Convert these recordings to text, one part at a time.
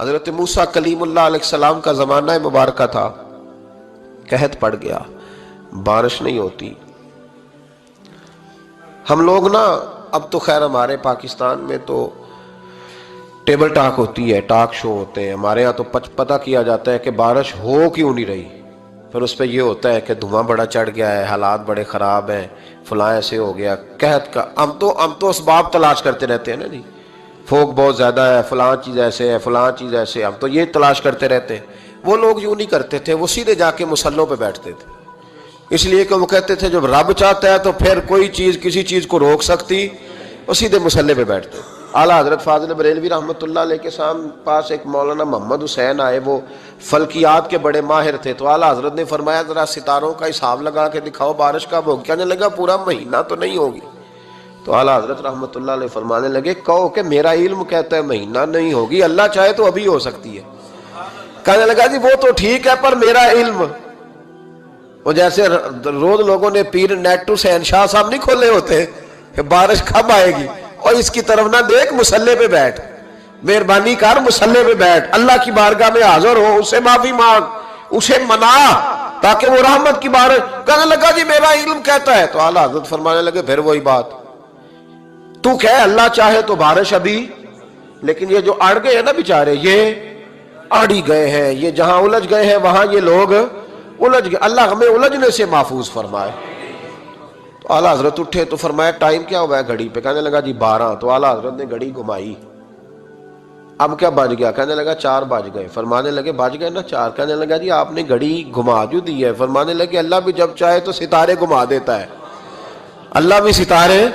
حضرت موسیٰ کلیم اللہ علیہ السلام کا زمانہ مبارکہ تھا، قحط پڑ گیا، بارش نہیں ہوتی۔ ہم لوگ نا اب تو خیر ہمارے پاکستان میں تو ٹیبل ٹاک ہوتی ہے، ٹاک شو ہوتے ہیں، ہمارے ہاں تو پتہ کیا جاتا ہے کہ بارش ہو کیوں نہیں رہی، پھر اس پہ یہ ہوتا ہے کہ دھواں بڑا چڑھ گیا ہے، حالات بڑے خراب ہیں، فلاں ایسے ہو گیا قحط کا۔ ہم تو اسباب تلاش کرتے رہتے ہیں نا جی، فوگ بہت زیادہ ہے، فلاں چیز ایسے ہے، فلاں چیز ایسے، ہم تو یہ تلاش کرتے رہتے ہیں۔ وہ لوگ یوں نہیں کرتے تھے، وہ سیدھے جا کے مصلوں پہ بیٹھتے تھے، اس لیے کہ وہ کہتے تھے جب رب چاہتا ہے تو پھر کوئی چیز کسی چیز کو روک سکتی، وہ سیدھے مصلے پہ بیٹھتے۔ اعلیٰ حضرت فاضل بریلوی رحمۃ اللہ علیہ کے پاس ایک مولانا محمد حسین آئے، وہ فلکیات کے بڑے ماہر تھے، تو اعلیٰ حضرت نے فرمایا ذرا ستاروں کا حساب لگا کے دکھاؤ بارش کب ہوگی۔ کہنے لگا پورا مہینہ تو نہیں ہوگی۔ تو اعلیٰ حضرت رحمۃ اللہ علیہ فرمانے لگے کہو کہ میرا علم کہتا ہے مہینہ نہیں ہوگی، اللہ چاہے تو ابھی ہو سکتی ہے۔ کہنے لگا جی وہ تو ٹھیک ہے پر میرا علم، وہ جیسے روز لوگوں نے پیر نیٹ ٹو حسین شاہ صاحب نہیں کھولے ہوتے کہ بارش کب آئے گی، اور اس کی طرف نہ دیکھ، مصلے پہ بیٹھ، مہربانی کر مصلے پہ بیٹھ، اللہ کی بارگاہ میں حاضر ہو، اسے معافی مانگ، اسے منا تاکہ وہ رحمت کی بارش۔ کہنے لگا جی میرا علم کہتا ہے۔ تو اعلیٰ حضرت فرمانے لگے پھر وہی بات، تو کہ اللہ چاہے تو بارش ابھی، لیکن یہ جو اڑ گئے ہیں نا بیچارے، یہ اڑی گئے ہیں، یہ جہاں الجھ گئے ہیں وہاں یہ لوگ الجھ گئے، اللہ ہمیں الجھنے سے محفوظ فرمائے۔ تو اعلیٰ حضرت اٹھے تو فرمایا ٹائم کیا ہوا ہے گھڑی پہ؟ کہنے لگا جی 12۔ تو اعلیٰ حضرت نے گھڑی گھمائی، اب کیا بج گیا؟ کہنے لگا 4 بج گئے۔ فرمانے لگے بج گئے نا 4؟ کہنے لگا جی آپ نے گھڑی گھما جو دی ہے۔ فرمانے لگے اللہ بھی جب چاہے تو ستارے گھما دیتا ہے، اللہ بھی ستارے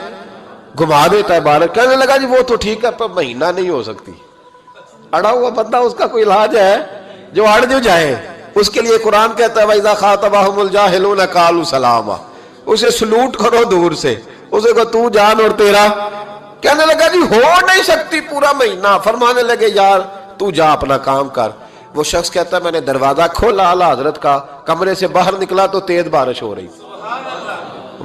گھما دیتا ہے بارش۔ کہنے لگا جی وہ تو ٹھیک ہے پر مہینہ نہیں ہو سکتی۔ اڑا ہوا بندہ، اس کا کوئی علاج ہے؟ جو اڑ جو جائے اس کے لیے قرآن کہتا ہے وَإِذَا خَاطَبَهُمُ الْجَاهِلُونَ قَالُوا سَلَامًا، اسے سلوٹ کرو دور سے، اسے کہو تو جان اور تیرا۔ کہنے لگا جی ہو نہیں سکتی پورا مہینہ۔ فرمانے لگے یار تو جا اپنا کام کر۔ وہ شخص کہتا ہے میں نے دروازہ کھولا اعلیٰ حضرت کا، کمرے سے باہر نکلا تو تیز بارش ہو رہی،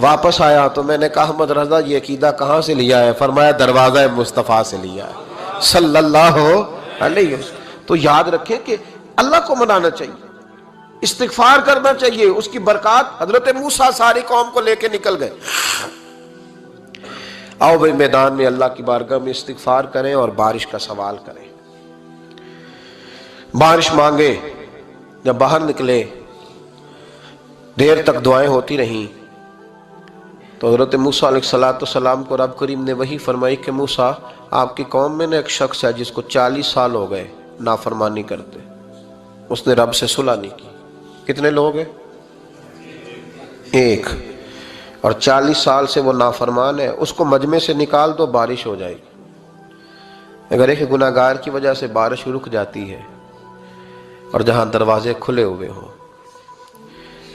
واپس آیا تو میں نے کہا احمد رضا یہ عقیدہ کہاں سے لیا ہے؟ فرمایا دروازہ مصطفیٰ سے لیا ہے صلی اللہ علیہ وسلم۔ تو یاد رکھیں کہ اللہ کو منانا چاہیے، استغفار کرنا چاہیے، اس کی برکات۔ حضرت موسیٰ ساری قوم کو لے کے نکل گئے۔ آؤ بھائی میدان میں اللہ کی بارگاہ میں استغفار کریں اور بارش کا سوال کریں، بارش مانگے۔ جب باہر نکلے دیر تک دعائیں ہوتی رہیں تو حضرت موسیٰ علیہ السلام کو رب کریم نے وحی فرمائی کہ موسیٰ آپ کی قوم میں نے ایک شخص ہے جس کو 40 سال ہو گئے نافرمانی کرتے، اس نے رب سے صلح نہیں کی۔ کتنے لوگ ہیں؟ ایک، اور 40 سال سے وہ نافرمان ہے، اس کو مجمع سے نکال دو بارش ہو جائے گی۔ اگر ایک گناہگار کی وجہ سے بارش رک جاتی ہے، اور جہاں دروازے کھلے ہوئے ہوں،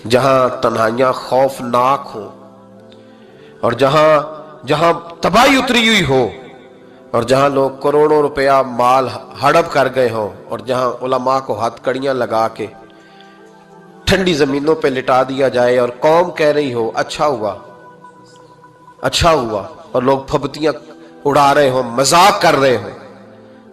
جہاں تنہائیاں خوفناک ہوں، اور جہاں تباہی اتری ہوئی ہو، اور جہاں لوگ کروڑوں روپیہ مال ہڑپ کر گئے ہوں، اور جہاں علماء کو ہاتھ کڑیاں لگا کے ٹھنڈی زمینوں پہ لٹا دیا جائے اور قوم کہہ رہی ہو اچھا ہوا اچھا ہوا، اور لوگ پھبتیاں اڑا رہے ہوں، مذاق کر رہے ہوں،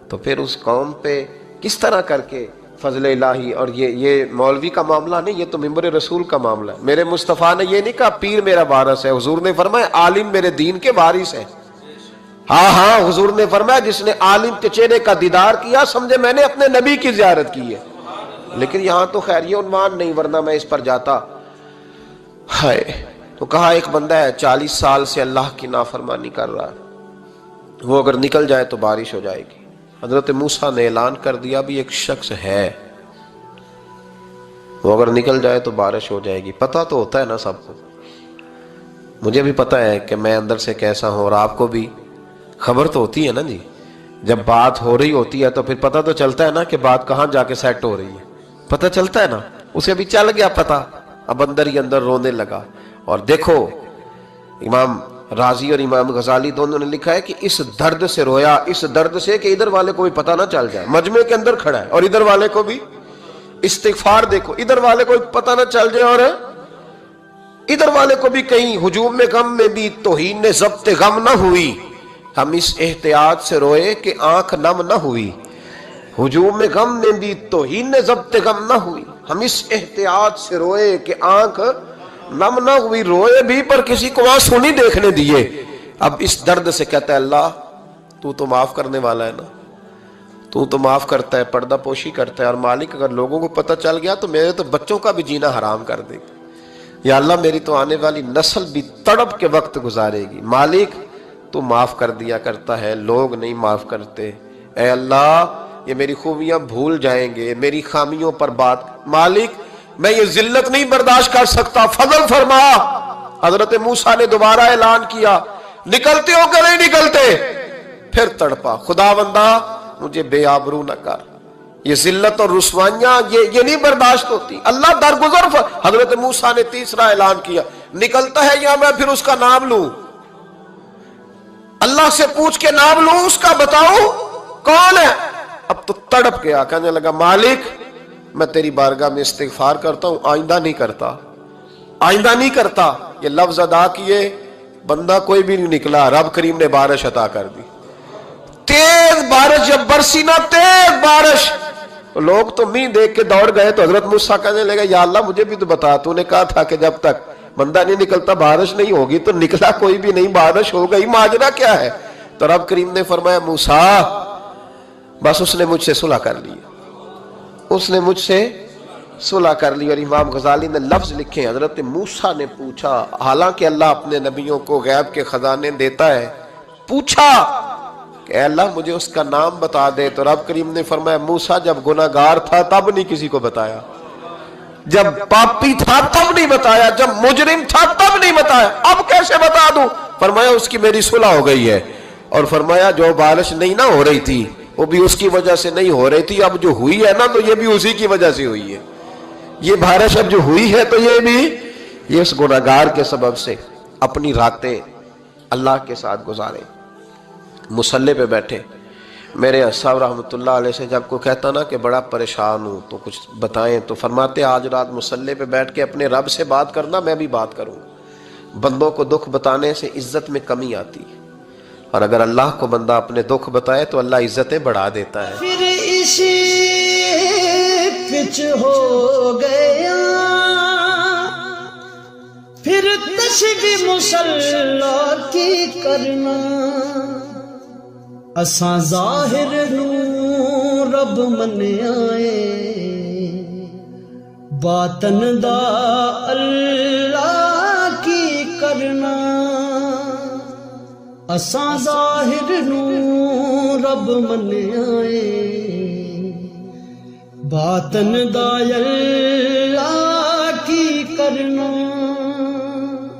تو پھر اس قوم پہ کس طرح کر کے فضل الہی۔ اور یہ مولوی کا معاملہ نہیں، یہ تو ممبر رسول کا معاملہ ہے۔ میرے مصطفیٰ نے یہ نہیں کہا پیر میرا وارث ہے، حضور نے فرمایا عالم میرے دین کے وارث ہے۔ ہاں حضور نے فرمایا جس نے عالم کے چہرے کا دیدار کیا سمجھے میں نے اپنے نبی کی زیارت کی ہے۔ لیکن یہاں تو خیر یہ عنوان نہیں، ورنہ میں اس پر جاتا ہے۔ تو کہا ایک بندہ ہے 40 سال سے اللہ کی نافرمانی کر رہا ہے، وہ اگر نکل جائے تو بارش ہو جائے گی۔ حضرت موسیٰ نے اعلان کر دیا بھی ایک شخص ہے، وہ اگر نکل جائے تو بارش ہو جائے گی۔ پتہ تو ہوتا ہے نا سب کو، مجھے بھی پتہ ہے کہ میں اندر سے کیسا ہوں، اور آپ کو بھی خبر تو ہوتی ہے نا جی۔ جب بات ہو رہی ہوتی ہے تو پھر پتہ تو چلتا ہے نا کہ بات کہاں جا کے سیٹ ہو رہی ہے، پتہ چلتا ہے نا۔ اسے بھی چل گیا پتہ، اب اندر ہی اندر رونے لگا۔ اور دیکھو امام رازی اور امام غزالی دونوں نے لکھا ہے کہ اس درد سے رویا، اس درد سے کہ ادھر والے کو بھی پتہ نہ چل جائے، مجمع کے اندر کھڑا ہے اور ادھر والے کو بھی استغفار، دیکھو ادھر والے کو پتہ نہ چل جائے اور ادھر والے کو بھی کہیں ہجوم میں غم میں بھی توہین نے ضبط غم نہ ہوئی۔ ہم اس احتیاط سے روئے کہ آنکھ نم نہ ہوئی، ہجوم میں غم نے دی تو ہی نے ضبط غم نہ ہوئی. ہم اس احتیاط سے روئے کہ آنکھ نم نہ ہوئی. روئے بھی پر کسی کو آنسو نہیں دیکھنے دیے. اب اس درد سے کہتا ہے اللہ تو تو معاف کرنے والا ہے نا, تو تو معاف کرتا ہے, پردہ پوشی کرتا ہے. اور مالک اگر لوگوں کو پتہ چل گیا تو میرے تو بچوں کا بھی جینا حرام کر دے گا. یا اللہ میری تو آنے والی نسل بھی تڑپ کے وقت گزارے گی. مالک تو معاف کر دیا کرتا ہے, لوگ نہیں معاف کرتے. اے اللہ یہ میری خوبیاں بھول جائیں گے, میری خامیوں پر بات. مالک میں یہ ذلت نہیں برداشت کر سکتا, فضل فرما. حضرت موسیٰ نے دوبارہ اعلان کیا, نکلتے ہو کہ نہیں نکلتے؟ پھر تڑپا, خدا بندہ مجھے بے آبرو نہ کر. یہ ذلت اور رسوائیاں یہ نہیں برداشت ہوتی. اللہ درگزر. حضرت موسیٰ نے تیسرا اعلان کیا, نکلتا ہے یا میں پھر اس کا نام لوں؟ اللہ سے پوچھ کے نام لوں اس کا, بتاؤ کون ہے؟ اب تو تڑپ گیا, کہنے لگا مالک میں تیری بارگاہ میں استغفار کرتا ہوں, آئندہ نہیں کرتا, آئندہ نہیں کرتا. یہ لفظ ادا کیے, بندہ کوئی بھی نہیں نکلا. رب کریم نے بارش عطا کر دی, تیز بارش. جب برسی نا تیز بارش, لوگ تو منہ دیکھ کے دوڑ گئے. تو حضرت موسیٰ کہنے لگا یا اللہ مجھے بھی تو بتا, تو نے کہا تھا کہ جب تک بندہ نہیں نکلتا بارش نہیں ہوگی. تو نکلا کوئی بھی نہیں, بارش ہو گئی, ماجرا کیا ہے؟ تو رب کریم نے فرمایا موسیٰ بس اس نے مجھ سے صلح کر لی, اس نے مجھ سے صلح کر لی. اور امام غزالی نے لفظ لکھے, حضرت موسیٰ نے پوچھا, حالانکہ اللہ اپنے نبیوں کو غیب کے خزانے دیتا ہے, پوچھا کہ اے اللہ مجھے اس کا نام بتا دے. تو رب کریم نے فرمایا موسیٰ جب گناہگار تھا تب نہیں کسی کو بتایا, جب پاپی تھا تب نہیں بتایا, جب مجرم تھا تب نہیں بتایا, اب کیسے بتا دوں؟ فرمایا اس کی میری صلح ہو گئی ہے. اور فرمایا جو بارش نہیں نہ ہو رہی تھی وہ بھی اس کی وجہ سے نہیں ہو رہی تھی, اب جو ہوئی ہے نا تو یہ بھی اسی کی وجہ سے ہوئی ہے. یہ بارش اب جو ہوئی ہے تو یہ بھی یہ اس گناہگار کے سبب سے. اپنی راتیں اللہ کے ساتھ گزارے, مصلی پہ بیٹھے. میرے صاحب رحمۃ اللہ علیہ سے جب کو کہتا نا کہ بڑا پریشان ہوں تو کچھ بتائیں, تو فرماتے آج رات مصلی پہ بیٹھ کے اپنے رب سے بات کرنا, میں بھی بات کروں. بندوں کو دکھ بتانے سے عزت میں کمی آتی, اور اگر اللہ کو بندہ اپنے دکھ بتائے تو اللہ عزتیں بڑھا دیتا ہے. پھر اسی پچ ہو گیا, پھر تشبیہ مصلا کی کرنا. اساں ظاہر نوں رب من آئے, باطن دا اللہ کی کرنا. اساں ظاہر نوں رب من آئے, باطن دا اللہ کی کرنا.